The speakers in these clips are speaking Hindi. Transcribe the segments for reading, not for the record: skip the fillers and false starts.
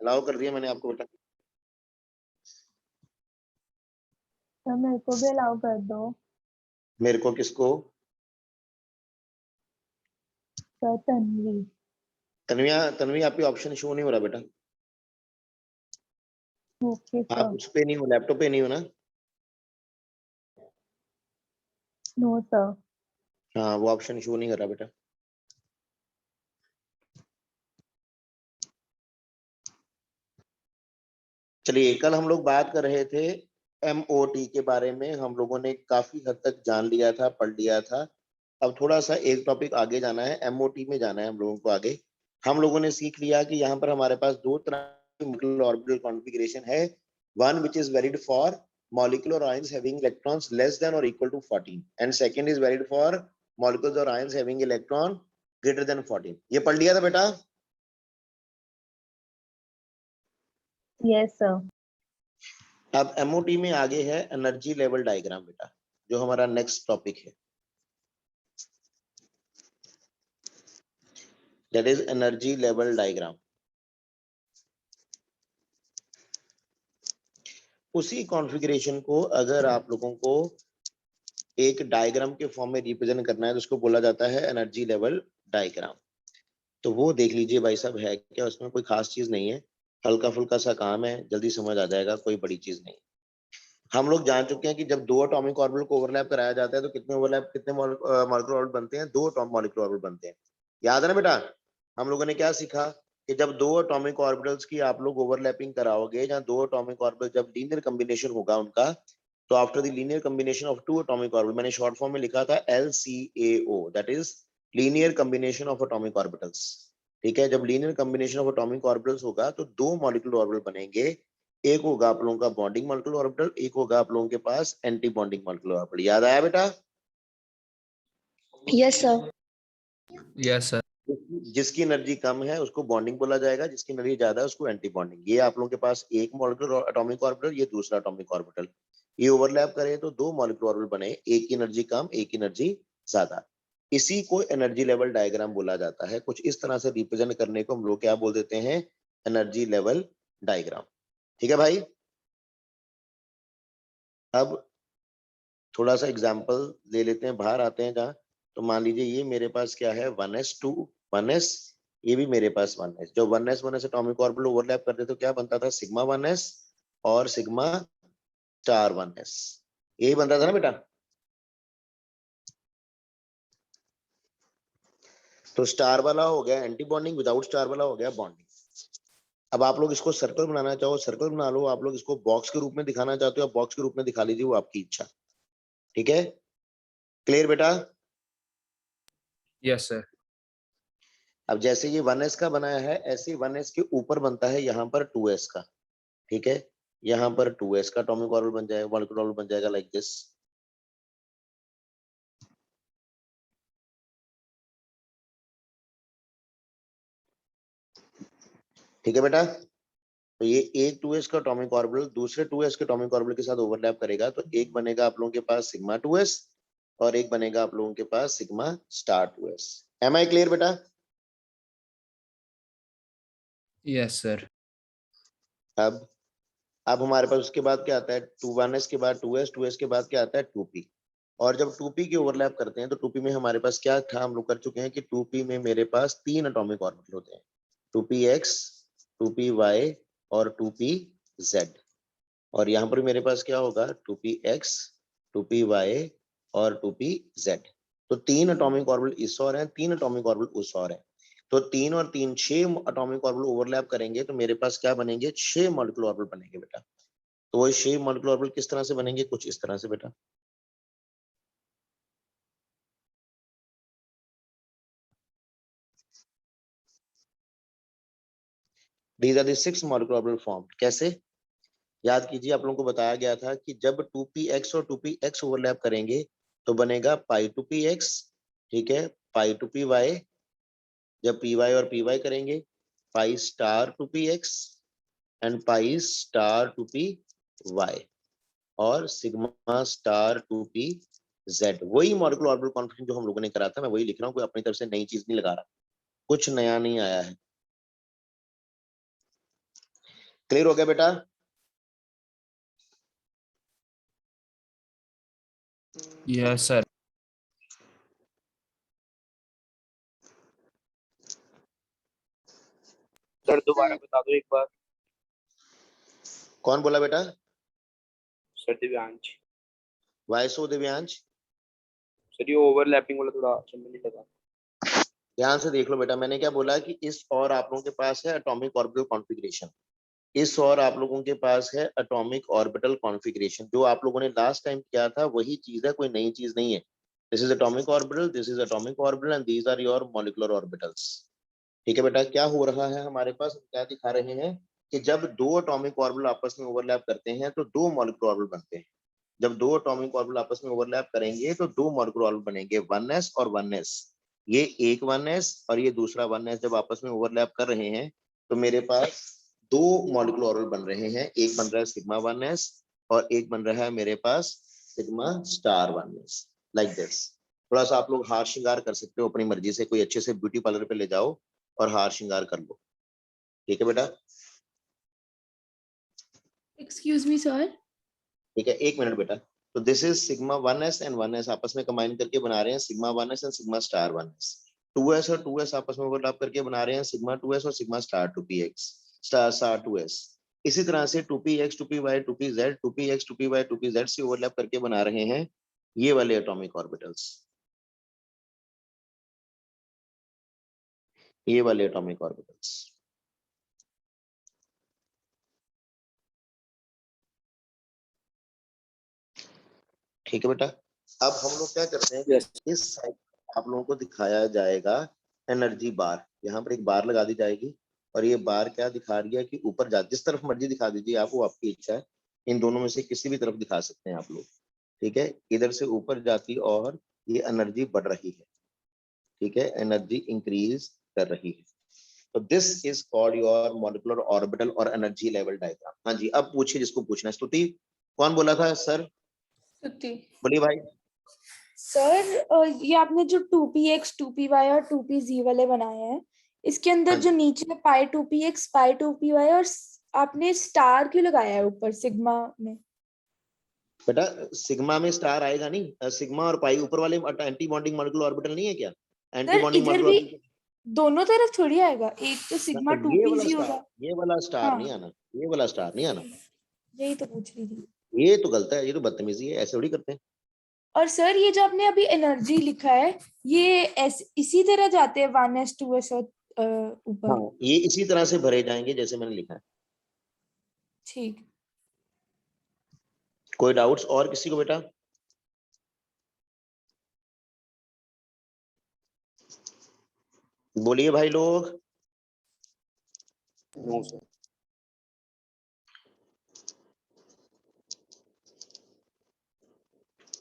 अलाउ कर दिया मैंने आपको बेटा। सर मेरे को भी अलाउ कर दो। मेरे को किसको? सर तन्वी। तन्वी आपकी ऑप्शन शो नहीं हो रहा बेटा। ओके आप सर। उस पे नहीं हो, लैपटॉप पे नहीं हो ना? No sir. हाँ, वो ऑप्शन शो नहीं कर रहा बेटा। चलिए, कल हम लोग बात कर रहे थे एमओटी के बारे में। हम लोगों ने काफी हद तक जान लिया था, पढ़ लिया था। अब थोड़ा सा एक टॉपिक आगे जाना है, एमओटी में जाना है हम लोगों को आगे। हम लोगों ने सीख लिया कि यहाँ पर हमारे पास दो तरह की मॉलिक्यूलर ऑर्बिटल कॉन्फ़िगरेशन है। One which is valid for molecular ions having electrons less than or equal to 14, and second is valid for molecules or ions having electron greater than 14. ये पढ़ लिया था बेटा? Yes sir. अब एमओटी में आगे है एनर्जी लेवल डायग्राम बेटा, जो हमारा नेक्स्ट टॉपिक है। That is energy level diagram. उसी कॉन्फ़िगरेशन को अगर आप लोगों को एक डायग्राम के फॉर्म में रिप्रेजेंट करना है तो उसको बोला जाता है एनर्जी लेवल डायग्राम। तो वो देख लीजिए भाई साहब, है क्या उसमें? कोई खास चीज नहीं है, हल्का फुल्का सा काम है, जल्दी समझ आ जाएगा, कोई बड़ी चीज नहीं। हम लोग जान चुके हैं कि जब दो एटॉमिक ऑर्बिटल को ओवरलैप कराया जाता है तो कितने ओवरलैप, कितने मॉलिक्यूलर ऑर्बिटल बनते हैं? दो मॉलिक्यूलर ऑर्बिटल बनते हैं। याद है ना बेटा? हम लोगों ने क्या सीखा कि जब दो एटॉमिक ऑर्बिटल्स की आप लोग ओवरलैपिंग कराओगे, या दो एटॉमिक ऑर्बिटल जब लीनियर कॉम्बिनेशन होगा उनका, तो after the linear combination of two atomic orbital, मैंने शॉर्ट फॉर्म में लिखा था LCAO, that is linear combination of atomic orbitals. ठीक है, जब linear combination of atomic orbitals होगा तो दो मॉलिक्यूलर ऑर्बिटल बनेंगे। एक होगा आप लोगों का बॉन्डिंग मॉलिक्यूलर ऑर्बिटल, एक होगा आप लोगों के पास एंटी बॉन्डिंग मॉलिक्यूलर ऑर्बिटल। याद आया बेटा? Yes sir. Yes sir. जिसकी एनर्जी कम है उसको बॉन्डिंग बोला जाएगा, जिसकी एनर्जी ज्यादा है उसको एंटी बॉन्डिंग। ये आप लोगों के पास एक मॉलिक्यूलर एटॉमिक ऑर्बिटल, ये दूसरा एटॉमिक ऑर्बिटल, ये ओवरलैप करे तो दो मॉलिक्यूलर ऑर्बिटल बने, एक की एनर्जी कम, एक की एनर्जी ज्यादा। इसी को एनर्जी लेवल डायग्राम बोला जाता है। कुछ इस तरह से रिप्रेजेंट करने को हम लोग क्या बोल देते हैं? Energy level diagram. ठीक है भाई? अब थोड़ा सा एग्जांपल ले लेते हैं, बाहर आते हैं जहाँ। तो मान लीजिए ये मेरे पास क्या है, 1s2 1s, ये भी मेरे पास 1s। जो 1s एटॉमिक ऑर्बिटल ओवरलैप करते तो क्या बनता था? सिग्मा 1s और सिग्मा स्टार 1s, यही बनता था ना बेटा? तो स्टार वाला हो गया एंटी बॉन्डिंग, विदाउट स्टार वाला हो गया बॉन्डिंग। अब आप लोग इसको सर्कल बनाना चाहो सर्कल बना लो, आप लोग इसको बॉक्स के रूप में दिखाना चाहते हो बॉक्स के रूप में दिखा लीजिए, वो आपकी इच्छा। ठीक है, क्लियर बेटा? Yes sir. अब जैसे ये 1s का बनाया है, ऐसे 1s के ऊपर बनता है यहाँ पर 2s का। ठीक है, यहाँ पर 2s का एटॉमिक ऑर्बिटल बन जाएगा, मॉलिक्यूलर ऑर्बिटल बन जाएगा लाइक दिस। ठीक है बेटा? तो ये एक 2s का एटॉमिक ऑर्बिटल दूसरे 2s के एटॉमिक ऑर्बिटल के साथ ओवरलैप करेगा, तो एक बनेगा आप लोगों के पास सिग्मा 2s और एक बनेगा आप लोगों के पास sigma star 2s। Am I clear बेटा? Yes sir. अब हमारे पास उसके बाद क्या आता है? 1s के बाद 2s, 2s के बाद क्या आता है? 2p। और जब 2p के ओवरलैप करते हैं तो 2p में हमारे पास क्या था? हम लोग कर चुके हैं कि 2p में मेरे पास तीन एटॉमिक ऑर्बिटल होते हैं, 2px, 2py और 2pz। और यहाँ पर मेरे पास क्या होगा? 2px, 2py और 2pz। तो तीन एटॉमिक ऑर्बिटल इस और हैं, तीन एटॉमिक ऑर्बिटल उस और हैं। तो तीन और तीन 6 एटॉमिक ऑर्बिटल ओवरलैप करेंगे तो मेरे पास क्या बनेंगे? 6 मॉलिक्यूलर ऑर्बिटल बनेंगे बेटा। तो वो 6 मॉलिक्यूलर ऑर्बिटल किस तरह से बनेंगे? कुछ इस तरह से बेटा। These are the 6 molecular orbital formed। कैसे? याद कीजिए, आप लोगों को बताया गया था कि जब 2px और 2px ओवरलैप करेंगे तो बनेगा पाई 2px। ठीक है, पाई 2py। जब py और py करेंगे, pi star 2px and pi star 2py और सिग्मा स्टार 2pz। वही मॉलिक्यूलर ऑर्बिटल कॉन्फिगरेशन जो हम लोगों ने करा था, मैं वही लिख रहा हूँ, कोई अपनी तरफ से नई चीज नहीं लगा रहा, कुछ नया नहीं आया है। क्लियर हो गया बेटा? Yes, sir. सर दोबारा बता दो एक बार। कौन बोला बेटा? सर दिव्यांश। वायसो दिव्यांश, सर ये ओवरलैपिंग वाला थोड़ा समझ नहीं लगा। ध्यान से देख लो बेटा, मैंने क्या बोला कि इस और आप लोगों के पास है एटॉमिक ऑर्बिटल कॉन्फ़िगरेशन, इस और आप लोगों के पास है एटॉमिक ऑर्बिटल कॉन्फ़िगरेशन। जो आप लोगों ने लास्ट टाइम किया था वही चीज है, कोई नई चीज नहीं है। This is atomic orbital, this is atomic orbital and these are your molecular orbitals. ठीक है बेटा, क्या हो रहा है हमारे पास, क्या दिखा रहे हैं कि जब दो एटॉमिक ऑर्बिटल आपस में ओवरलैप करते हैं तो दो मॉलिक्यूलर ऑर्बिटल बनते हैं। जब दो एटॉमिक ऑर्बिटल आपस में ओवरलैप करेंगे तो दो मॉलिक्यूलर ऑर्बिटल बनेंगे, 1s और 1s। ये एक 1s और ये दूसरा 1s जब आपस में ओवरलैप कर रहे हैं तो मेरे पास दो मॉलिक्यूलर ऑर्बिटल बन रहे हैं। एक बन रहा है सिग्मा 1s और एक बन रहा है मेरे पास sigma star 1s, like this. थोड़ा सा आप लोग हार श्रृंगार कर सकते हो अपनी मर्जी से, कोई अच्छे से ब्यूटी पार्लर पे ले जाओ और हार श्रृंगार कर लो। ठीक है बेटा? Excuse me sir. ठीक है, एक मिनट बेटा। तो this is sigma 1s and 1s आपस में कंबाइन करके बना रहे हैं sigma 1s and sigma star 1s। 2s और 2s आपस में ओवरलैप करके बना रहे हैं सिग्मा 2s और sigma star 2px star 2s। इसी तरह से 2px 2py 2pz 2px 2py 2pz से ओवरलैप करके बना रहे हैं ये वाले एटॉमिक ऑर्बिटल्स, ये वाले एटॉमिक ऑर्बिटल्स। ठीक है बेटा, अब हम लोग क्या करते हैं, यस इस साइड आप लोगों को दिखाया जाएगा एनर्जी बार। यहाँ पर एक बार लगा दी जाएगी और ये बार क्या दिखा रही है कि ऊपर जा, जिस तरफ मर्जी दिखा दीजिए आप, वो आपकी इच्छा है। इन दोनों में से किसी भी तरफ दिखा सकते हैं आप लोग। ठीक है, इधर से ऊपर जाती और ये एनर्जी बढ़ रही है। ठीक है, एनर्जी इंक्रीज कर रही है। तो this is called your molecular orbital और एनर्जी लेवल डायग्राम। हाँ जी, अब पूछिए जिसको पूछना है। स्तुति कौन बोला था सर? श्रुति। बोलिए भाई। सर ये आपने जो 2px 2py और 2pz वाले बनाए हैं, इसके अंदर हाँ जो जी नीचे पाई 2px पाई 2py और आपने स्टार क्यों लगाया है ऊपर सिग्मा में? बेटा, सिग्मा में स्टार आएगा नहीं, सिग्मा और पाई ऊपर वाले एंटी बॉन्डिंग मॉलिक्यूलर ऑर्बिटल नहीं है क्या? एंटी सर बॉन्डिंग इधर मॉलिक्यूलर भी ऑर्बिटल। दोनों तरफ थोड़ी आएगा, एक तो सिग्मा तो ये वाला 2pz स्टार, होगा। ये वाला स्टार हाँ नहीं आना, ये वाला स्टार नहीं आना। यही तो पूछ रही थी। ये तो गलत है, ये तो बदतमीजी है, ऐसे थोड़ी करते हैं। और सर ये जो आपने अभी एनर्जी लिखा है, ये इसी तरह जाते हैं 1s 2s और ऊपर। हाँ, ये इसी तरह से भरे जाएंगे जैसे मैंने लिखा है। ठीक। कोई डाउट्स और किसी को बेटा? बोलिए भाई लोग। No sir.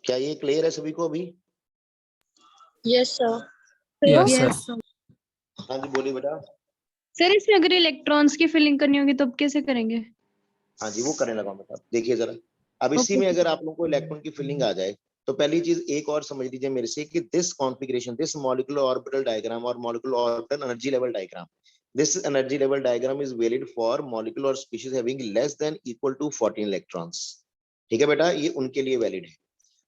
क्या ये क्लियर है सभी को अभी? Yes sir. Yes, sir. Yes sir. हाँ जी बोलिए बेटा। सर इसमें अगर इलेक्ट्रॉन्स की फिलिंग करनी होगी तो अब कैसे करेंगे? हाँ जी, वो करने लगा बेटा। देखिए जरा, अब इसी ओके में अगर आप लोगों को इलेक्ट्रॉन की फिलिंग आ जाए तो पहली चीज एक और समझ लीजिए मेरे से कि this configuration, this molecular orbital diagram और molecular orbital energy level diagram, this energy level diagram is valid for molecular species having less than equal to 14 electrons। ठीक है बेटा, ये उनके लिए वैलिड है।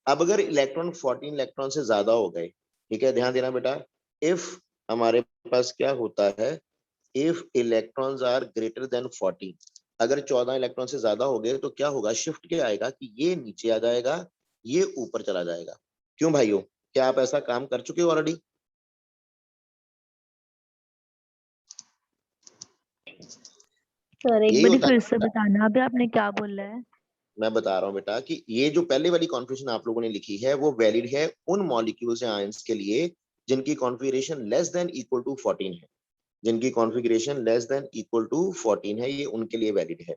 अब अगर इलेक्ट्रॉन 14 इलेक्ट्रॉन से ज्यादा हो गए, ठीक है ध्यान देना बेटा, इफ हमारे पास क्या होता है, if electrons are greater than 14, अगर 14 इलेक्ट्रॉन से ज्यादा हो गए तो क्या होगा, शिफ्ट क्या आएगा कि ये नीचे आ जाएगा, ये ऊपर चला जाएगा। क्यों भाइयों, क्या आप ऐसा काम कर चुके हो ऑलरेडी? सर एक यही बार होता फिर है से बेटा। बताना, अभी आपने क्या बोला है? मैं बता रहा हूँ बेटा कि ये जो पहले वाली कॉन्फ़िगरेशन आप लोगों ने लिखी है वो वैलिड है उन मॉलिक्यूल्स या आयंस के लिए जिनकी configuration less than equal to 14 है, जिनकी configuration less than equal to 14 है, ये उनके लिए वैलिड है।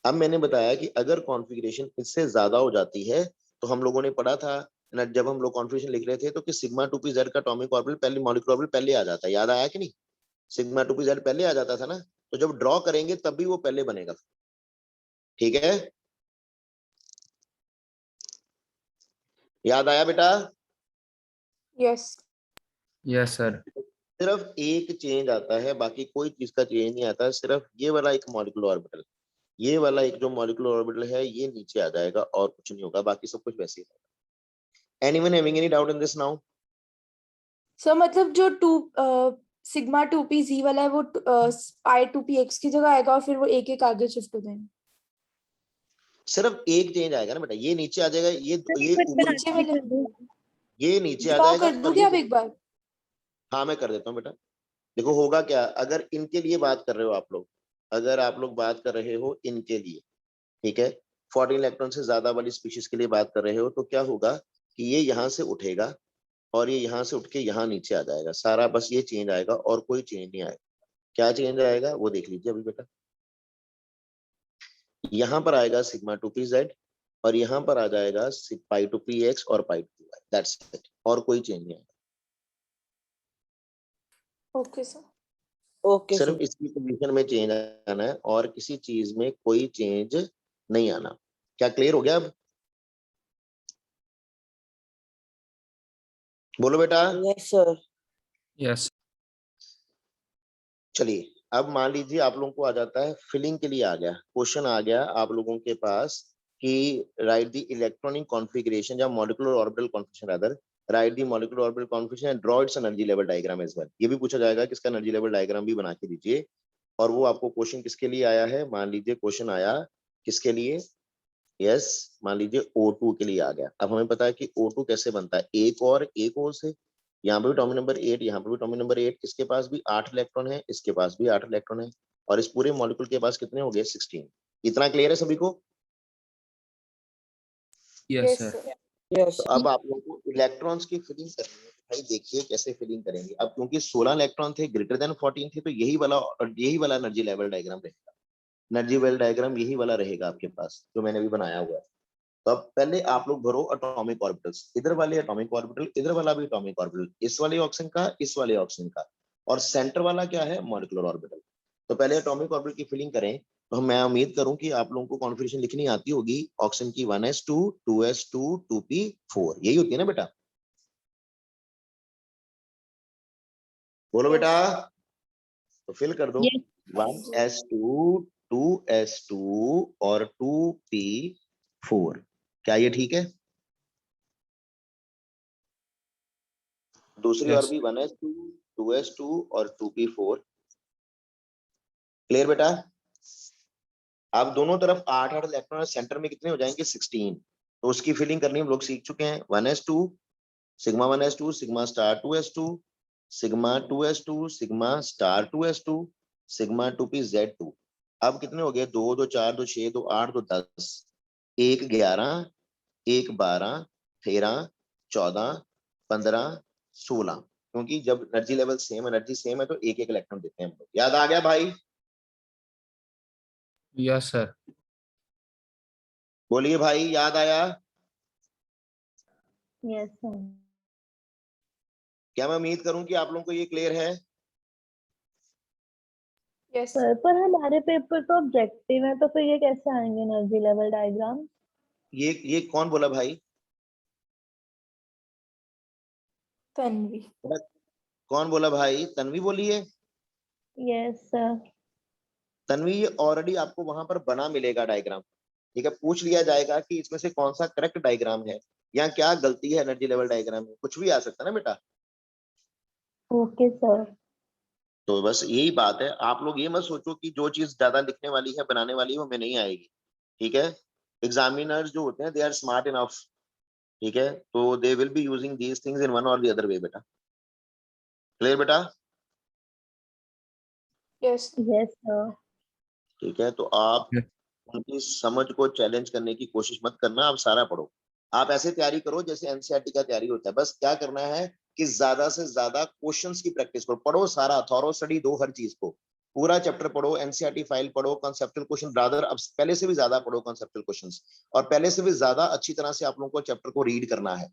अब मैंने बताया कि अगर कॉन्फ़िगरेशन इससे ज्यादा हो जाती है तो हम लोगों ने पढ़ा था ना, जब हम लोग कॉन्फ़िगरेशन लिख रहे थे तो कि सिग्मा 2p z का एटॉमिक ऑर्बिटल पहले मॉलिक्यूलर ऑर्बिटल पहले आ जाता है, याद आया कि नहीं? सिग्मा 2p z पहले आ जाता था ना, तो जब ड्रॉ करेंगे तब भी वो पहले बनेगा। ठीक है, याद आया बेटा? यस। Yes, sir. सिर्फ एक चेंज आता है, बाकी कोई चीज का चेंज नहीं आता, सिर्फ ये वाला एक मॉलिक्यूलर ऑर्बिटल। ये वाला एक जो मॉलिक्यूलर ऑर्बिटल है ये नीचे आ जाएगा और कुछ नहीं होगा, बाकी सब कुछ वैसे ही रहेगा। Anyone having any doubt in this now? Sir मतलब जो सिग्मा 2p z वाला है वो पाई 2p x की जगह आएगा और फिर वो एक एक आगे शिफ्ट हो जाएंगे। सिर्फ एक चेंज आएगा ना बेटा, ये नीचे आ जाएगा, ये ऊपर, नीचे वाले ये नीचे आ ड्रॉ जाएगा कर दूं और क्या ये, आप एक बार? हाँ मैं कर देता हूँ बेटा। देखो होगा क्या, अगर इनके लिए बात कर रहे हो आप लोग, अगर आप लोग बात कर रहे हो इनके लिए, ठीक है, 14 इलेक्ट्रॉन से ज्यादा वाली स्पीशीज के लिए बात कर रहे हो, तो क्या होगा कि ये यहाँ से उठेगा और ये यहाँ से उठ के यहाँ नीचे आ जाएगा सारा, बस ये चेंज आएगा और कोई चेंज नहीं आएगा। क्या चेंज आएगा वो देख लीजिए अभी बेटा। यहाँ पर आएगा सिग्मा 2p z और यहाँ पर आ जाएगा पाई 2p x और पाई 2p y, दैट्स इट, और कोई चेंज नहीं आएगा। Okay sir. ओके सिर्फ सर। इसकी पोजीशन में चेंज आना है और किसी चीज में कोई चेंज नहीं आना। क्या क्लियर हो गया अब? बोलो बेटा। Yes sir. Yes. चलिए अब मान लीजिए आप लोगों को आ जाता है फिलिंग के लिए, आ गया क्वेश्चन, आ गया आप लोगों के पास कि राइट द इलेक्ट्रॉनिक कॉन्फ़िगरेशन या molecular orbital configuration rather, write the molecular orbital configuration and draw its energy level diagram as well. ये भी पूछा जाएगा कि इसका एनर्जी लेवल डायग्राम भी बना के दीजिए। और वो आपको क्वेश्चन किसके लिए आया है, मान लीजिए क्वेश्चन आया किसके लिए, यस मान लीजिए O2 के लिए आ गया। अब हमें पता है कि O2 कैसे बनता है, एक और से, यहाँ पे भी एटॉमिक नंबर 8, यहाँ पे भी एटॉमिक नंबर 8, इसके पास भी 8 इलेक्ट्रॉन है, इसके पास भी 8 इलेक्ट्रॉन है, और इस पूरे मॉलिक्यूल के पास कितने हो गए, 16। इतना क्लियर है सभी को? Yes, yes sir. Sir. Yes तो अब आप लोगों को इलेक्ट्रॉन्स की फिलिंग करनी है। भाई देखिए कैसे फिलिंग करेंगे। अब क्योंकि 16 इलेक्ट्रॉन थे, ग्रेटर देन 14 थे, तो यही वाला एनर्जी लेवल डायग्राम रहेगा। एनर्जी लेवल डायग्राम यही वाला रहेगा आपके पास जो मैंने भी बनाया हुआ है। तो अब पहले आप लोग भरो एटॉमिक ऑर्बिटल्स, इधर वाले एटॉमिक ऑर्बिटल, इधर वाला भी एटॉमिक ऑर्बिटल, इस वाले ऑक्सीजन का, इस वाले ऑक्सीजन का, और सेंटर वाला क्या है, मॉलिक्यूलर ऑर्बिटल। तो पहले एटॉमिक ऑर्बिटल की फिलिंग करें। तो मैं उम्मीद करूं कि आप लोगों को कॉन्फ़िगरेशन लिखनी आती होगी ऑक्सीजन की, 1s2 2s2 2p4, यही होती है ना बेटा? बोलो बेटा, तो फिल कर दो। Yes. 1s2 2s2 और 2p4, क्या ये ठीक है? दूसरी Yes. और भी 1s2 2s2 और 2p4, क्लियर बेटा? अब दोनों तरफ 8 इलेक्ट्रॉन, सेंटर में कितने हो जाएंगे, 16। तो उसकी फिलिंग करनी हम लोग सीख चुके हैं। 1s2 sigma 1s2 sigma star 2s2 sigma 2s2 sigma star 2s2 sigma 2pz2। अब कितने हो गए, 2 2 4 2 6 2 8 2 10, 1 11 1 12 13 14 15 16, क्योंकि जब एनर्जी सेम है तो एक एक इलेक्ट्रॉन देते हैं हम लोग। याद आ गया भाई? Yes, sir. बोलिए भाई, याद आया? Yes sir. क्या मैं उम्मीद करूं कि आप लोगों को ये क्लियर है? यस सर पर हमारे पेपर तो ऑब्जेक्टिव है, तो फिर ये कैसे आएंगे एनर्जी लेवल डायग्राम? ये कौन बोला भाई? तन्वी। कौन बोला भाई? तन्वी बोली है। Yes sir. तन्वी ये ऑलरेडी आपको वहां पर बना मिलेगा डायग्राम, ठीक है? पूछ लिया जाएगा कि इसमें से कौन सा करेक्ट डायग्राम है या क्या गलती है एनर्जी लेवल डायग्राम में, कुछ भी आ सकता है ना बेटा। Okay sir. तो बस यही बात है, आप लोग ये मत सोचो कि जो चीज ज्यादा लिखने वाली है बनाने वाली है वो हमें नहीं आएगी, ठीक है? एग्जामिनर्स जो होते हैं दे आर स्मार्ट इनफ, ठीक है? तो they will be using these things in one और द अदर वे बेटा। क्लियर बेटा? Yes yes sir. ठीक है, तो आप Yeah. उनकी समझ को चैलेंज करने की कोशिश मत करना, आप सारा पढ़ो। आप ऐसे तैयारी करो जैसे एनसीईआरटी का तैयारी होता है। बस क्या करना है कि ज्यादा से ज्यादा क्वेश्चंस की प्रैक्टिस करो, पढ़ो सारा, थॉरो स्टडी दो हर चीज को, पूरा चैप्टर पढ़ो, एनसीईआरटी फाइल पढ़ो, कॉन्सेप्चुअल क्वेश्चन रादर अब पहले से भी ज्यादा पढ़ो कॉन्सेप्चुअल क्वेश्चंस, और पहले से भी ज्यादा अच्छी तरह से आप लोगों को चैप्टर को रीड करना है,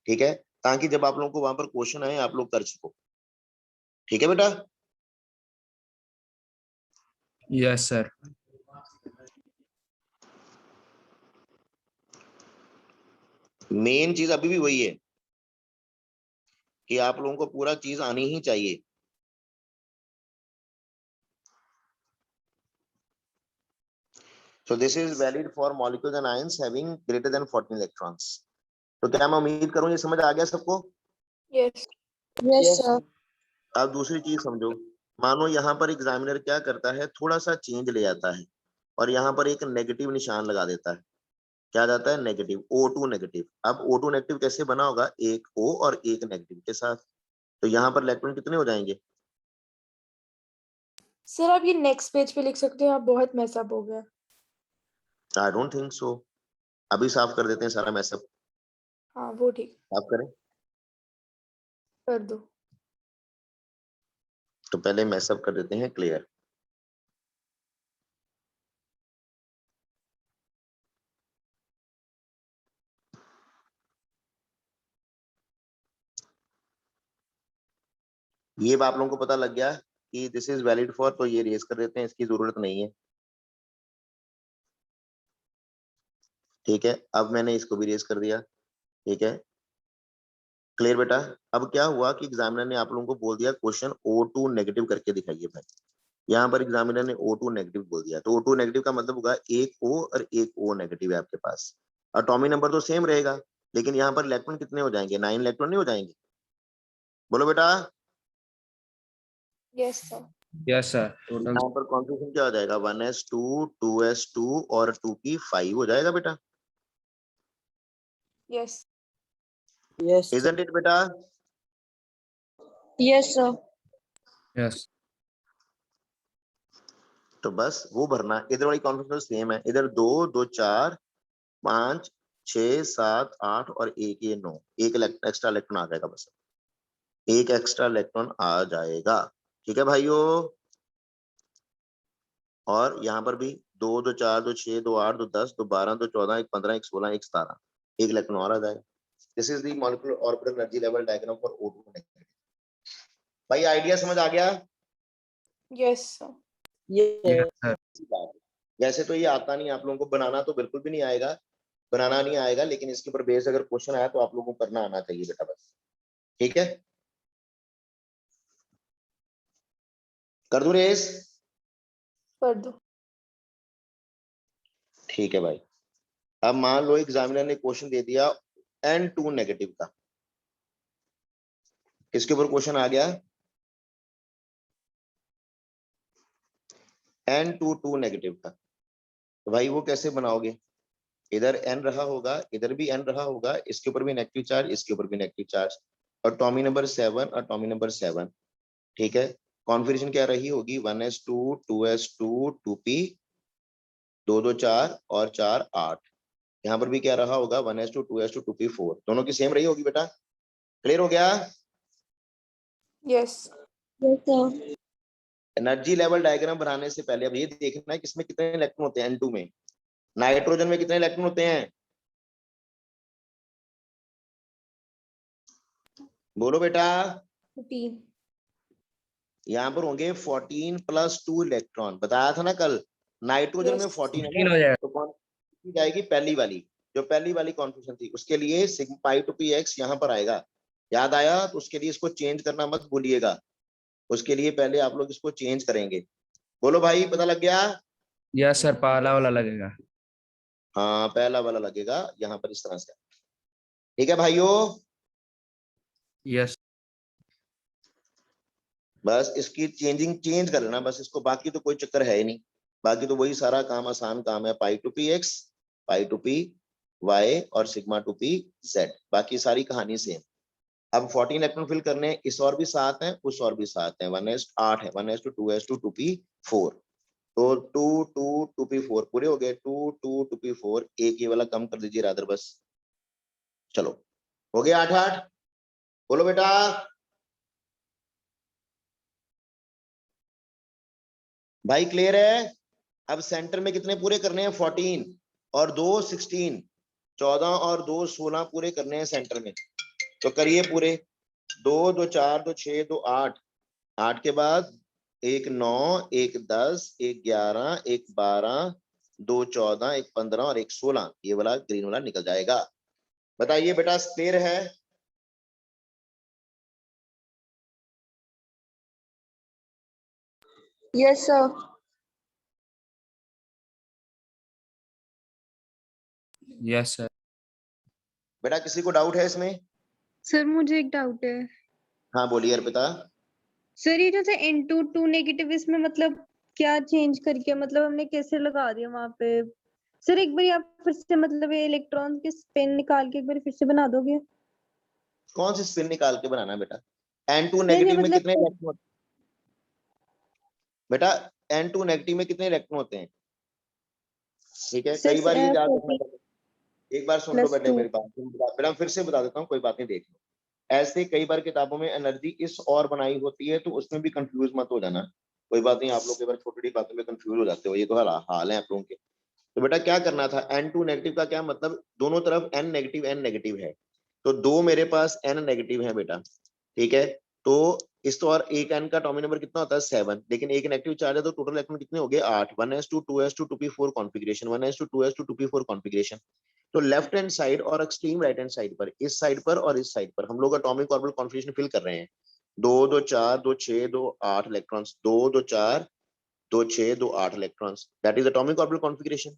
ठीक है? ताकि जब आप लोगों को वहां पर क्वेश्चन आए आप लोग कर सको, ठीक है बेटा? Yes, sir. मेन चीज अभी भी वही है कि आप लोगों को पूरा चीज आनी ही चाहिए। So this is valid for molecules and ions having greater than 14 electrons. तो क्या मैं उम्मीद करूं ये समझ आ गया सबको? Yes. Yes, sir. अब दूसरी चीज समझो, मानो यहाँ पर एग्जामिनर क्या करता है, थोड़ा सा चेंज ले आता है और यहाँ पर एक नेगेटिव निशान लगा देता है। क्या जाता है? Negative, O2 negative. अब O2 नेगेटिव कैसे बना होगा? एक O और एक नेगेटिव के साथ। तो यहाँ पर इलेक्ट्रॉन कितने हो जाएंगे? सर आप ये नेक्स्ट पेज पे लिख सकते हो, आप बहुत मैसअप हो गया। I don't think so. अभी साफ कर देते हैं सारा मैसअप। हाँ वो ठीक, साफ करें कर दो। तो पहले मैसअप कर देते हैं क्लियर। ये आप लोगों को पता लग गया कि दिस इज वैलिड फॉर, तो ये रेज कर देते हैं, इसकी जरूरत नहीं है। ठीक है, अब मैंने इसको भी रेज कर दिया। ठीक है, क्लियर बेटा? अब क्या हुआ कि एग्जामिनर ने आप लोगों को बोल दिया क्वेश्चन O2 नेगेटिव करके दिखाइए भाई। यहाँ पर एग्जामिनर ने O2 नेगेटिव बोल दिया, तो O2 नेगेटिव का मतलब होगा एक O और एक O नेगेटिव है आपके पास। एटॉमिक नंबर तो सेम रहेगा, लेकिन यहाँ पर इलेक्ट्रॉन कितने हो जाएंगे? 9 इलेक्ट्रॉन नहीं हो जाएंगे? बोलो बेटा। Yes sir. Yes, sir. तो Total. यहाँ पर कॉन्फिगरेशन क्या हो जाएगा? 1s2 2s2 और 2 की 5 हो जाएगा बेटा। यस। Yes. इजंट इट बेटा? Yes sir. Yes. तो बस वो भरना, इधर वाली कॉन्फिगरेशन सेम है। इधर 2 2 4 5 6 7 8 और एक ये 9, एक एक्स्ट्रा इलेक्ट्रॉन आ जाएगा। बस एक एक्स्ट्रा इलेक्ट्रॉन आ जाएगा। ठीक है भाइयों? और यहाँ पर भी 2 2 4 2 6 2 8 2 10 2 12 2 14 1 15 1 16 1 17, एक इलेक्ट्रॉन और आ जाएगा। This is the molecular orbital energy level diagram for O2 negative. भाई आइडिया समझ आ गया? Yes sir. Yes, sir. वैसे तो ये आता नहीं आप लोगों को, बनाना तो बिल्कुल भी नहीं आएगा, बनाना नहीं आएगा, लेकिन इसके ऊपर बेस अगर क्वेश्चन आया तो आप लोगों को करना आना चाहिए बेटा बस। ठीक है, कर दूं रेस? कर दो। ठीक है भाई। अब मान लो एग्जामिनर ने क्वेश्चन दे दिया N2 नेगेटिव का। किसके ऊपर क्वेश्चन आ गया? N22 नेगेटिव का। तो भाई वो कैसे बनाओगे? इधर N रहा होगा, इधर भी N रहा होगा, इसके ऊपर भी नेगेटिव चार्ज, इसके ऊपर भी नेगेटिव चार्ज, और एटॉमिक नंबर 7, एटॉमिक नंबर 7। ठीक है, कॉन्फिगरेशन क्या रही होगी? 1s2 2s2 2p 2 2 4 और 4 8। यहाँ पर भी क्या रहा होगा? 1s2 2s2 2p 4, दोनों की सेम रही होगी बेटा। क्लियर हो गया? Yes. Yes sir. Energy level diagram बनाने से पहले अब ये देखना है कि इसमें कितने इलेक्ट्रॉन होते हैं N2 में। नाइट्रोजन में कितने इलेक्ट्रॉन होते हैं? बोलो बेटा। 15। यहाँ पर होंगे 14 + 2 इलेक्ट्रॉन, बताया था ना कल। नाइट्रोजन में Yes. 14 है 15 ना, हो जाएगा। तो कौन सी जाएगी? पहली वाली, जो पहली वाली कॉन्फिगरेशन थी उसके लिए sigma pi two P X यहाँ पर आएगा। याद आया? तो उसके लिए इसको चेंज करना मत भूलिएगा, उसके लिए पहले आप लोग इसको चेंज करेंगे। बोलो भाई, पता लग गया? Yes, sir. पहला वाला लगेगा। हाँ, पहला वाला लगेगा यहाँ पर इस तरह से। ठीक है भाइयों? Yes. बस इसकी चेंज कर लेना बस इसको, बाकी तो कोई चक्कर है ही नहीं। बाकी तो वही सारा काम, आसान काम है। Pi two P X, pi two P Y और सिग्मा टू पी जेड, बाकी सारी कहानी सेम। अब 14 इलेक्ट्रॉन फिल करने हैं, इस और भी 7 हैं, उस और भी 7 हैं, 1s8 है, 1s2 2s2 2p4। तो 2 2 2p4 पूरे हो गए। 2 2 2p4, एक ये वाला कम कर दीजिए रादर बस। चलो हो गया 8 8। बोलो बेटा। भाई क्लियर है? अब सेंटर में कितने पूरे करने हैं? 14 और 2 16, 14 और 2 16 पूरे करने हैं सेंटर में। तो करिए पूरे। 2 2 4 2 6 2 8, 8 के बाद 1 9 1 10 1 11 1 12 2 14 1 15 और 1 16, ये वाला ग्रीन वाला निकल जाएगा। बताइए बेटा, क्लियर है? Yes sir. Yes sir. बेटा किसी को डाउट है इसमें? सर मुझे एक डाउट है हाँ बोलिए अर्पिता। सर, ये जो था N2 नेगेटिव, इसमें मतलब क्या चेंज करके, मतलब हमने कैसे लगा दिया वहां पे? सर एक बार आप फिर से मतलब ये इलेक्ट्रॉन के स्पिन निकाल के एक बार फिर से बना दोगे? कौन सी स्पिन निकाल के बनाना है बेटा? N2 सर ये नेगेटिव में मतलब कितने इलेक्ट्रॉन? बेटा N2 नेगेटिव में कितने इलेक्ट्रॉन होते हैं? ठीक है, कई बार ये याद रखना है। एक बार सुन लो बेटे +2। मेरी बात, बेटा फिर से बता देता हूँ, कोई बात नहीं, देख लो। ऐसे कई बार किताबों में एनर्जी इस और बनाई होती है, तो उसमें भी कंफ्यूज मत हो जाना। कोई बात नहीं, आप लोग कई बार छोटी छोटी बातों में कंफ्यूज हो जाते हो, ये तो हाल है आप लोगों के। तो बेटा क्या करना था, N2 नेगेटिव का क्या मतलब, दोनों तरफ N नेगेटिव है, तो दो मेरे पास N नेगेटिव है बेटा, ठीक है। तो इस तो और एक N का एटॉमिक नंबर कितना होता है 7, लेकिन एक नेगेटिव चार्ज है तो टोटल इलेक्ट्रॉन कितने हो गए 8। 1s2 2s2 2p4 configuration, 1s2 2s2 2p4 configuration. तो लेफ्ट हैंड साइड और एक्सट्रीम राइट हैंड साइड पर, इस साइड पर और इस साइड पर हम लोग एटॉमिक ऑर्बिटल कॉन्फ़िगरेशन फिल कर रहे हैं। 2 2 4 2 6 2 8 electrons, 2 2 4 2 6 2 8 electrons, that is atomic orbital configuration.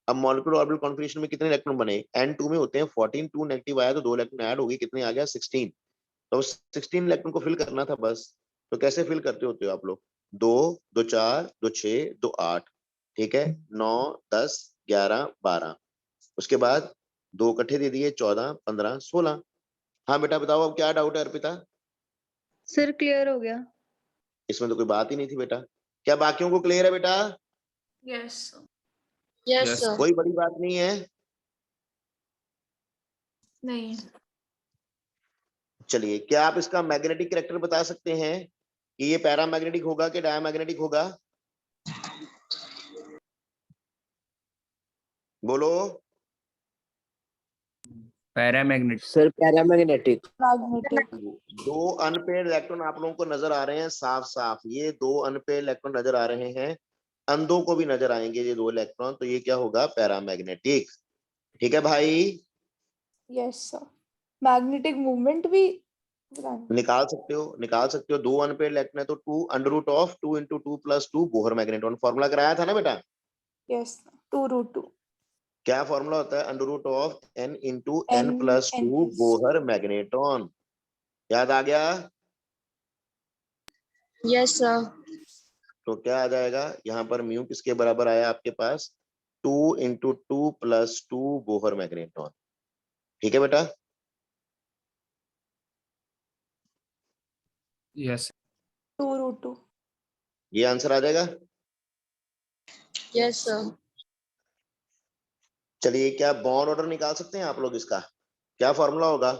अब मॉलिक्यूलर ऑर्बिटल कॉन्फ़िगरेशन में कितने इलेक्ट्रॉन बने? N2 में होते हैं 14, 2 नेगेटिव आया तो 2 इलेक्ट्रॉन ऐड हो गए, कितने आ गया 16। तो 16 इलेक्ट्रॉन को फिल करना था बस। तो कैसे फिल करते होते हो आप लोग? 2 2 4 2 6 2 8, ठीक है, 9 10 11 12, उसके बाद 2 इकट्ठे दे दिए 14 15 16। हाँ बेटा बताओ, अब क्या डाउट है अर्पिता? सर क्लियर हो गया। इसमें तो कोई बात ही नहीं थी बेटा। क्या बाकियों को क्लियर है बेटा? Yes Yes, sir. कोई बड़ी बात नहीं है। नहीं। चलिए, क्या आप इसका मैग्नेटिक कैरेक्टर बता सकते हैं कि ये पैरामैग्नेटिक होगा कि डायमैग्नेटिक होगा? बोलो। पैरामैग्नेटिक। Sir paramagnetic. मैग्नेटिक। दो अनपेड इलेक्ट्रॉन आप लोगों को नजर आ रहे हैं साफ साफ, ये दो अनपेड इलेक्ट्रॉन नजर आ रहे हैं, अंधों को भी नजर आएंगे ये दो इलेक्ट्रॉन, तो ये क्या होगा? पैरामैग्नेटिक। ठीक है भाई, यस सर। मैग्नेटिक मूवमेंट भी निकाल सकते हो। दो अनपेड इलेक्ट्रॉन है तो 2 under root of 2 into 2 plus 2 Bohr magnetron, formula कराया था ना बेटा? यस 2√2 क्या फॉर्मूला होता है? Under root of n into n n plus n 2 Bohr magnetron. याद आ गया? Yes sir. तो क्या आ जाएगा यहाँ पर? म्यू किसके बराबर आया आपके पास? 2 इंटू 2 प्लस 2 बोहर मैग्नेट्रॉन। ठीक है बेटा? यस 2√2 ये आंसर आ जाएगा। Yes sir. चलिए, क्या बॉन्ड ऑर्डर निकाल सकते हैं आप लोग इसका? क्या फॉर्मूला होगा?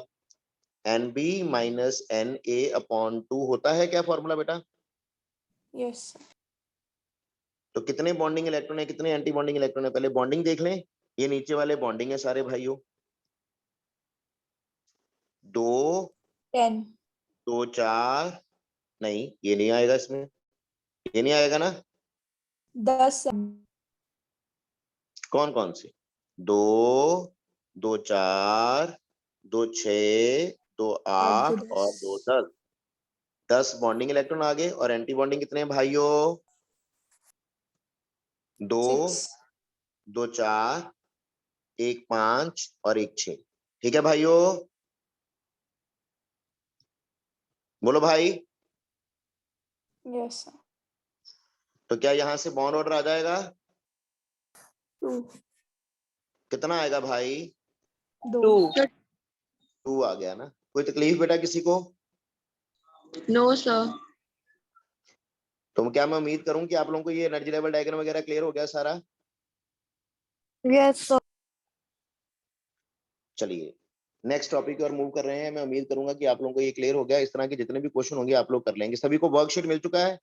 NB माइनस NA अपॉन 2 होता है क्या फॉर्मूला बेटा? यस तो कितने बॉन्डिंग इलेक्ट्रॉन है, कितने एंटी बॉन्डिंग इलेक्ट्रॉन है? पहले बॉन्डिंग देख लें। ये नीचे वाले बॉन्डिंग है सारे भाइयों। 2 10 2 4, नहीं ये नहीं आएगा इसमें, ये नहीं आएगा ना। 10 कौन कौन से? 2 2 4 2 6 2 8 और 2 10, 10 बॉन्डिंग इलेक्ट्रॉन आ गए। और एंटी बॉन्डिंग कितने हैं भाइयों? 2 2 4 1 5 और 1 6। ठीक है भाइयों, बोलो भाई। Yes sir. तो क्या यहां से बॉन्ड ऑर्डर आ जाएगा? 2 कितना आएगा भाई? 2 2 आ गया ना। कोई तकलीफ बेटा किसी को? No sir. तो क्या मैं उम्मीद करूं कि आप लोगों को ये एनर्जी लेवल डायग्राम वगैरह क्लियर हो गया सारा? Yes sir. चलिए नेक्स्ट टॉपिक की ओर मूव कर रहे हैं। मैं उम्मीद करूंगा कि आप लोगों को ये क्लियर हो गया। इस तरह के जितने भी क्वेश्चन होंगे आप लोग कर लेंगे। सभी को वर्कशीट मिल चुका है?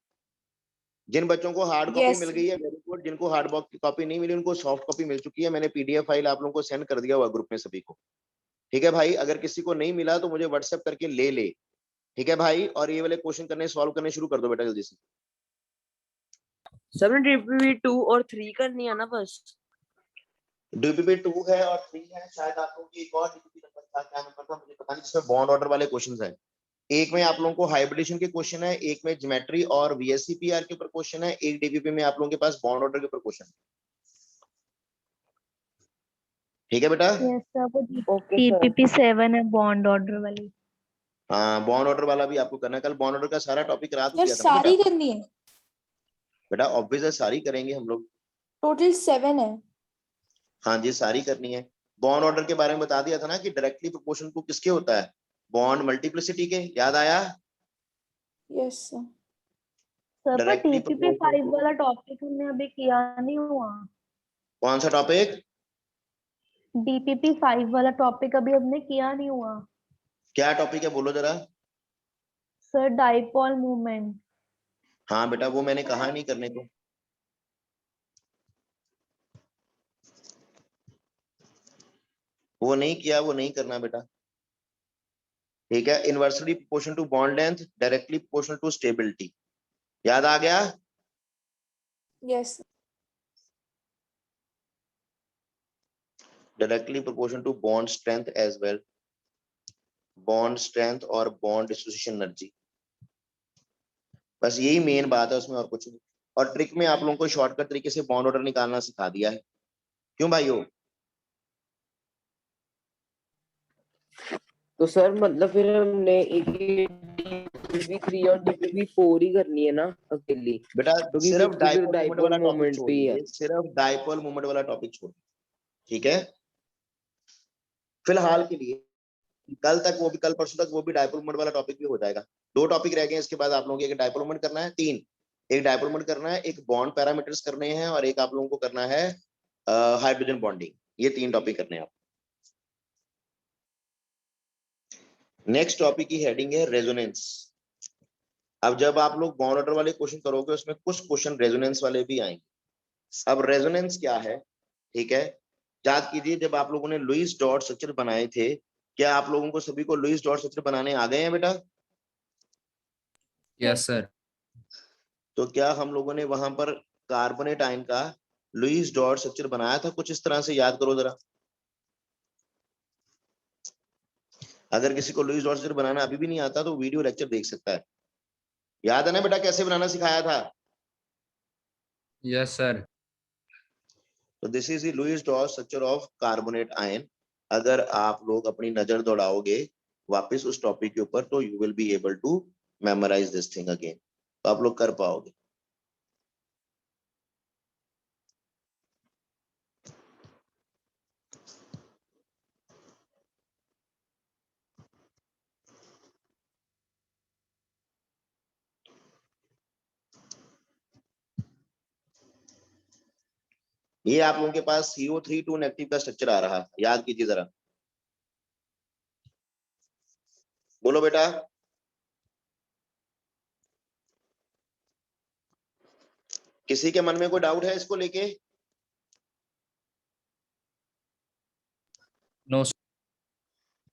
जिन बच्चों को हार्ड कॉपी Yes. मिल गई है वेरी गुड, जिनको हार्ड कॉपी नहीं मिली उनको सॉफ्ट कॉपी मिल चुकी है। मैंने PDF फाइल आप लोगों को सेंड कर दिया हुआ ग्रुप में सभी को। ठीक है भाई, अगर किसी को नहीं मिला तो मुझे व्हाट्सएप करके ले। ठीक है भाई, और ये वाले क्वेश्चन करने सॉल्व करने शुरू कर दो बेटा जल्दी से। सर ने DPP 2 और 3 करनी है ना बस? DPP 2 है और 3 है, शायद आप लोगों की एक और DPP नंबर था, क्या नंबर था मुझे पता नहीं, जिसमें बॉन्ड ऑर्डर वाले क्वेश्चंस हैं। एक में आप लोगों को हाइब्रिडेशन के क्वेश्चन है, एक में ज्योमेट्री और VSCPR के ऊपर क्वेश्चन है, एक DPP में आप लोगों के पास बॉन्ड ऑर्डर के ऊपर क्वेश्चन है। ठीक है बेटा? यस सर, वो ओके सर TPP 7 है बॉन्ड ऑर्डर वाली। हाँ, बॉन्ड ऑर्डर वाला भी आपको करना है। कल बॉन्ड ऑर्डर का सारा टॉपिक रात को सर किया था ना सारी बेटा? करनी है, बेटा ऑब्वियस है, सारी करेंगे हम लोग। टोटल 7 है। हाँ जी, सारी करनी है। बॉन्ड ऑर्डर के बारे में बता दिया था ना कि डायरेक्टली प्रोपोर्शन टू किसके होता है? बॉन्ड मल्टीप्लिसिटी के। याद आया? Yes sir. सर पर डायरेक्टली TPP 5 वाला टॉपिक हमने अभी किया नहीं हुआ। कौन सा टॉपिक? DPP 5 वाला टॉपिक अभी हमने किया नहीं हुआ। क्या टॉपिक है बोलो जरा। Sir dipole movement. हाँ बेटा, वो मैंने कहा नहीं करने को। वो नहीं किया, वो नहीं करना बेटा। ठीक है, inversely proportion to bond length, directly proportional to stability. याद आ गया? Yes directly proportion to bond strength as well, bond strength और बॉन्ड डिसोसिएशन एनर्जी। बस यही मेन बात है उसमें, और कुछ नहीं। और ट्रिक में आप लोगों को शॉर्टकट तरीके से बॉन्ड ऑर्डर निकालना सिखा दिया है। क्यों भाइयों? तो सर मतलब फिर हमने एक DPP3 और DPP4 ही करनी है ना अकेली, बेटा क्योंकि सिर्फ फिफ्थ फिर डाइपोल मोमेंट वाला डाइपोल टॉपिक मोमेंट छोड़ भी है। दीजिए, सिर्फ डाइपोल मोमेंट वाला टॉपिक छोड़ दीजिए। ठीक है, फिलहाल के लिए। कल तक वो भी, कल परसों तक वो भी डाइपोल मोमेंट वाला टॉपिक भी हो जाएगा। 2 टॉपिक रह गए इसके बाद आप लोगों को। एक डाइपोल मोमेंट करना है, 3। एक डाइपोल मोमेंट करना है, एक बॉन्ड पैरामीटर्स करने हैं, और एक आप लोगों को करना है हाइड्रोजन बॉन्डिंग। ये 3 टॉपिक करने हैं आप। नेक्स्ट टॉपिक की हेडिंग है रेजोनेंस। अब जब आप लोग बॉन्ड ऑर्डर वाले क्वेश्चन करोगे, उसमें कुछ क्वेश्चन रेजोनेंस वाले भी आएंगे। अब रेजोनेंस क्या है? ठीक है, याद कीजिए जब आप लोगों ने लुईस डॉट स्ट्रक्चर बनाए थे, क्या आप लोगों को सभी को लुईस डॉट स्ट्रक्चर बनाने आ गए हैं बेटा? Yes sir. तो क्या हम लोगों ने वहां पर कार्बोनेट आयन का लुईस डॉट स्ट्रक्चर बनाया था कुछ इस तरह से? याद करो जरा। अगर किसी को लुईस डॉट स्ट्रक्चर बनाना अभी भी नहीं आता तो वीडियो लेक्चर देख सकता है। याद है ना बेटा कैसे बनाना सिखाया था? Yes sir. तो this is the Lewis dot structure of carbonate ion. अगर आप लोग अपनी नजर दौड़ाओगे वापस उस टॉपिक के ऊपर, तो you will be able to memorise this thing again. तो आप लोग कर पाओगे। ये आप लोगों के पास CO3 नेगेटिव का स्ट्रक्चर आ रहा है, याद कीजिए जरा। बोलो बेटा। किसी के मन में कोई डाउट है इसको लेके? नो।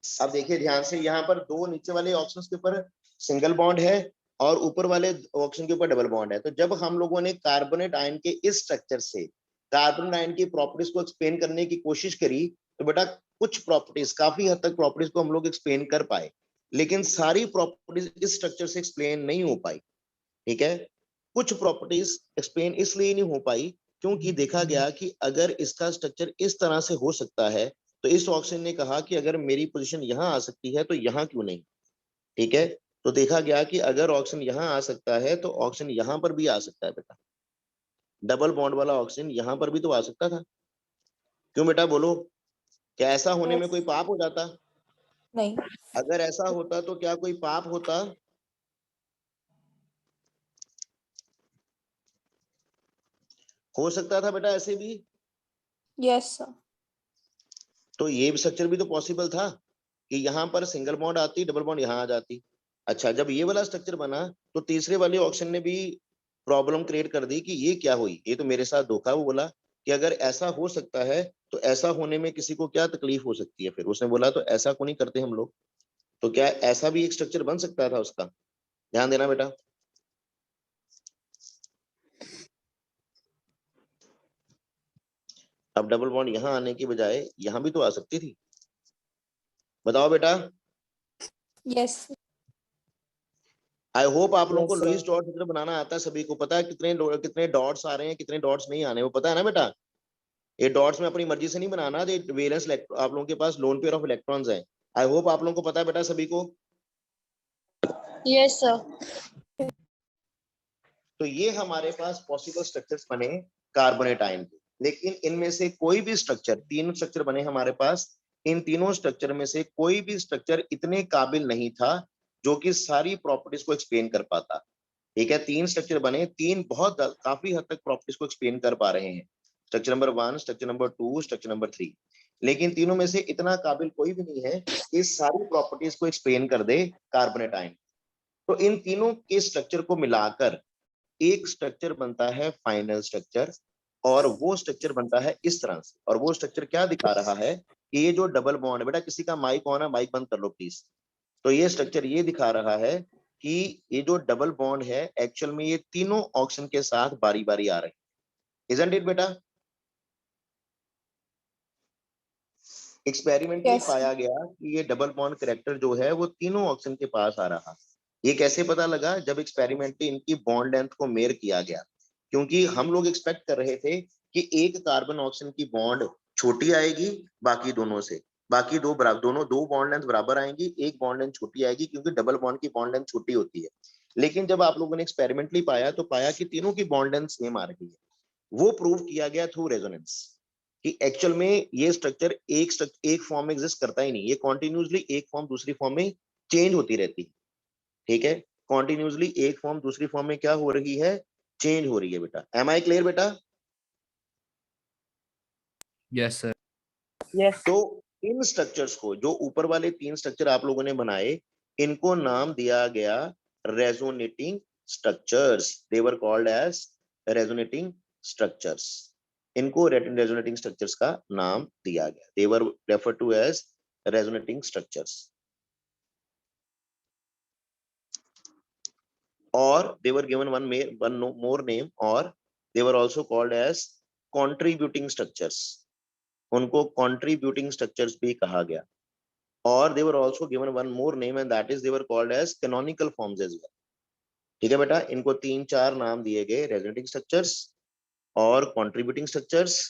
अब देखिए ध्यान से, यहाँ पर 2 नीचे वाले ऑप्शंस के ऊपर सिंगल बॉन्ड है और ऊपर वाले ऑप्शन के ऊपर डबल बॉन्ड है। तो जब हम लोगों ने कार्बोनेट आयन के इस स्ट्रक्चर से कार्बोनेट आयन की प्रॉपर्टीज को एक्सप्लेन करने की कोशिश करी, तो बेटा कुछ प्रॉपर्टीज, काफी हद तक प्रॉपर्टीज को हम लोग एक्सप्लेन कर पाए, लेकिन सारी प्रॉपर्टीज इस स्ट्रक्चर से एक्सप्लेन नहीं हो पाई। ठीक है, कुछ प्रॉपर्टीज एक्सप्लेन इसलिए नहीं हो पाई क्योंकि देखा गया कि अगर इसका स्ट्रक्चर इस तरह से हो सकता है, तो इस ऑक्सीजन ने कहा कि अगर मेरी पोजीशन यहाँ आ सकती है तो यहाँ क्यों नहीं? ठीक है, तो देखा गया कि अगर ऑक्सीजन यहाँ आ सकता है तो ऑक्सीजन यहाँ पर भी आ सकता है बेटा। डबल बॉन्ड वाला ऑक्सीजन यहाँ पर भी तो आ सकता था। क्यों बेटा बोलो? क्या ऐसा होने में कोई पाप हो जाता? नहीं। अगर ऐसा होता तो क्या कोई पाप होता? हो सकता था बेटा ऐसे भी। Yes sir. तो ये स्ट्रक्चर भी तो पॉसिबल था कि यहाँ पर सिंगल बॉन्ड आती, डबल बॉन्ड यहाँ आ जाती। अच्छा, जब ये वाला स्ट्रक्चर बना तो तीसरे वाले ऑक्सीजन ने भी प्रॉब्लम क्रिएट कर दी कि ये क्या हुई, ये तो मेरे साथ धोखा। वो बोला कि अगर ऐसा हो सकता है तो ऐसा होने में किसी को क्या तकलीफ हो सकती है? फिर उसने बोला तो ऐसा क्यों नहीं करते हम लोग? तो क्या ऐसा भी एक स्ट्रक्चर बन सकता था उसका? ध्यान देना बेटा। अब डबल बॉन्ड यहाँ आने की बजाय यहाँ भी तो आ सकती थी। बताओ बेटा। यस। आई होप आप लोगों को Yes, sir. Lewis dot structure बनाना आता है। सभी को पता है कितने कितने डॉट्स आ रहे हैं, कितने डॉट्स नहीं आने, वो पता है ना बेटा? ये डॉट्स में अपनी मर्जी से नहीं बनाना, ये वैलेंस आप लोगों के पास लोन पेयर ऑफ इलेक्ट्रॉन्स है। आई होप आप लोगों को पता है बेटा सभी को। Yes sir. तो ये हमारे पास पॉसिबल स्ट्रक्चर्स बने कार्बोनेट आयन के, लेकिन इनमें से कोई भी स्ट्रक्चर, तीन स्ट्रक्चर बने हमारे पास, इन तीनों स्ट्रक्चर में से कोई भी स्ट्रक्चर इतने काबिल नहीं था जो कि सारी प्रॉपर्टीज को एक्सप्लेन कर पाता। ठीक है, तीन स्ट्रक्चर बने, तीन बहुत काफी हद तक प्रॉपर्टीज को एक्सप्लेन कर पा रहे हैं, structure number 1, structure number 2, structure number 3, लेकिन तीनों में से इतना काबिल कोई भी नहीं है कि सारी प्रॉपर्टीज को एक्सप्लेन कर दे कार्बोनेट आयन। तो इन तीनों के स्ट्रक्चर को मिलाकर एक स्ट्रक्चर बनता है फाइनल स्ट्रक्चर, और वो स्ट्रक्चर बनता है इस तरह से। और वो स्ट्रक्चर क्या दिखा रहा है कि ये जो डबल बॉन्ड है, बेटा किसी का माइक ऑन है, माइक बंद कर लो प्लीज। तो ये स्ट्रक्चर ये दिखा रहा है कि ये जो डबल बॉन्ड है एक्चुअल में ये तीनों ऑक्सीजन के साथ बारी बारी आ रहे हैं। इजंट इट बेटा? एक्सपेरिमेंट में Yes. पाया गया कि ये डबल बॉन्ड कैरेक्टर जो है वो तीनों ऑक्सीजन के पास आ रहा। ये कैसे पता लगा? जब एक्सपेरिमेंट में इनकी बॉन्ड लेंथ को मेयर किया गया, क्योंकि हम लोग एक्सपेक्ट कर रहे थे कि एक कार्बन ऑक्सीजन की बॉन्ड छोटी आएगी बाकी दोनों से, बाकी दो बराबर, दोनों दो बॉन्ड लेंथ बराबर आएंगी, एक बॉन्ड लेंथ छोटी आएगी क्योंकि डबल बॉन्ड की बॉन्ड लेंथ छोटी होती है। लेकिन जब आप लोगों ने एक्सपेरिमेंटली पाया तो पाया कि तीनों की बॉन्ड लेंथ सेम आ रही है। वो प्रूव किया गया थ्रू रेजोनेंस कि एक्चुअल में ये स्ट्रक्चर एक फॉर्म में एग्जिस्ट करता ही नहीं, ये कॉन्टिन्यूसली एक फॉर्म दूसरी फॉर्म में चेंज होती रहती है। ठीक है, कॉन्टिन्यूसली एक फॉर्म दूसरी फॉर्म में क्या हो रही है? चेंज हो रही है बेटा। एम आई क्लियर बेटा? Yes sir. यस। तो इन स्ट्रक्चर्स को, जो ऊपर वाले तीन स्ट्रक्चर आप लोगों ने बनाए, इनको नाम दिया गया resonating structures. They were called as resonating structures. इनको रेजोनेटिंग स्ट्रक्चर्स का नाम दिया गया। They were refer to as resonating structures, or they were given one more name, or they were also called as contributing structures. उनको contributing structures भी कहा गया। और they were also given one more name, and that is they were called as canonical forms as well. ठीक है बेटा, इनको तीन चार नाम दिए गए, resonating structures और contributing structures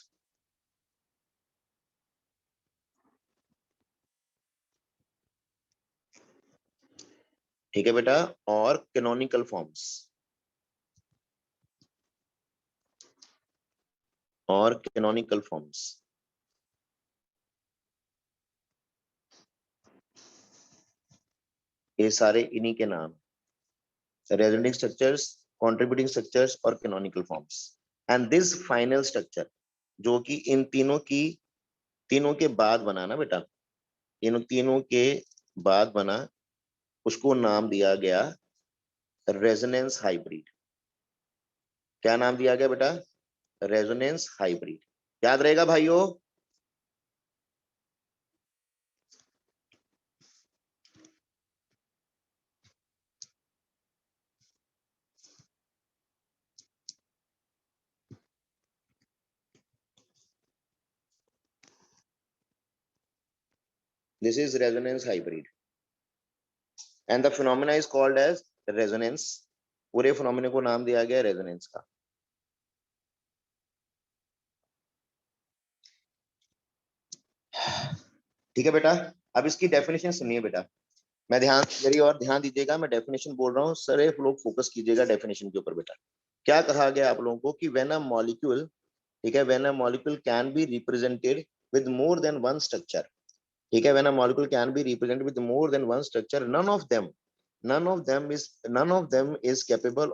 ठीक है बेटा, और कैनोनिकल फॉर्म्स और कैनोनिकल फॉर्म्स। ये सारे इन्हीं के नाम, रेजोनेटिंग स्ट्रक्चर्स, कंट्रीब्यूटिंग स्ट्रक्चर्स और canonical forms. And this final structure जो कि इन तीनों के बाद बना ना बेटा, तीनों के बाद बना, उसको नाम दिया गया रेजोनेंस हाइब्रिड। क्या नाम दिया गया बेटा? Resonance hybrid. याद रहेगा भाइयों? This is resonance hybrid, and the phenomena is called as resonance. पूरे phenomena को नाम दिया गया resonance का। ठीक है बेटा, अब इसकी डेफिनेशन सुनिए बेटा, मेरी और ध्यान दीजिएगा, मैं डेफिनेशन बोल रहा हूँ, सिर्फ लोग फोकस कीजिएगा डेफिनेशन के ऊपर बेटा। क्या कहा गया आप लोगों को कि व्हेन अ मॉलिक्यूल, ठीक है, when a molecule can be represented with more than one structure, ठीक है, when a molecule can be represented with more than one structure, none of them is capable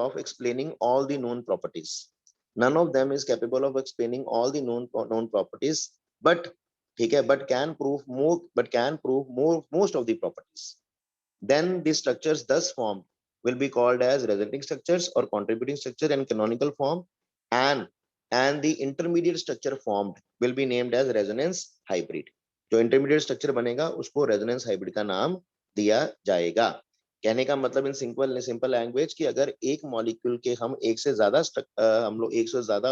of explaining all the known properties. None of them is capable of explaining all the known properties, but ठीक है, but can prove most of the properties. Then the structures thus formed will be called as resonating structures or contributing structure and canonical form, and the intermediate structure formed will be named as resonance hybrid. जो intermediate structure बनेगा उसको resonance hybrid का नाम दिया जाएगा। कहने का मतलब इन सिंपल लैंग्वेज कि अगर एक मॉलिक्यूल के हम एक से ज्यादा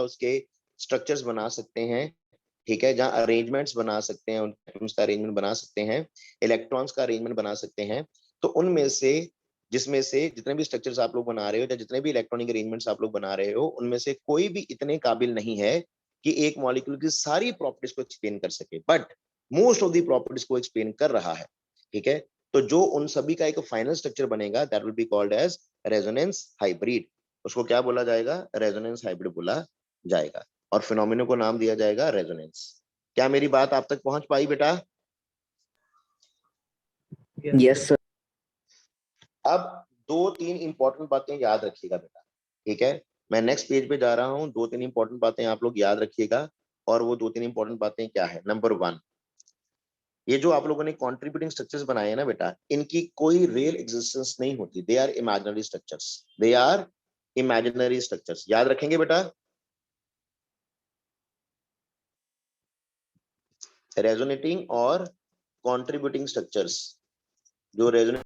उसके स्ट्रक्चर्स बना सकते हैं, ठीक है, जहां अरेंजमेंट्स बना सकते हैं, एटम्स का अरेंजमेंट बना सकते हैं, इलेक्ट्रॉन्स का अरेंजमेंट बना सकते हैं, तो उनमें से जिसमें से जितने भी स्ट्रक्चर्स आप लोग बना रहे हो या जितने भी इलेक्ट्रॉनिक अरेंजमेंट्स आप लोग बना रहे हो, उनमें से कोई भी इतने काबिल नहीं है कि एक मॉलिक्यूल की सारी प्रॉपर्टीज को एक्सप्लेन कर सके, but most of the properties को एक्सप्लेन कर रहा है। ठीक है, तो जो उन सभी का एक फाइनल स्ट्रक्चर बनेगा, that will be called as resonance hybrid. उसको क्या बोला जाएगा? रेजोनेंस हाइब्रिड बोला जाएगा, और फिनोमेना को नाम दिया जाएगा रेजोनेंस। क्या मेरी बात आप तक पहुंच पाई बेटा? Yes sir. अब 2-3 इंपॉर्टेंट बातें याद रखिएगा बेटा। ठीक है, मैं नेक्स्ट पेज पे जा रहा हूं, 2-3 इंपॉर्टेंट बातें आप लोग याद रखिएगा। और वो 2-3 इंपॉर्टेंट बातें क्या है? नंबर 1, ये जो आप लोगों ने कॉन्ट्रीब्यूटिंग स्ट्रक्चर्स बनाए हैं ना बेटा, इनकी कोई रियल एग्जिस्टेंस नहीं होती, they are imaginary structures, they are imaginary structures. याद रखेंगे बेटा? रेजोनेटिंग और कॉन्ट्रीब्यूटिंग स्ट्रक्चर्स, जो रेजोनेट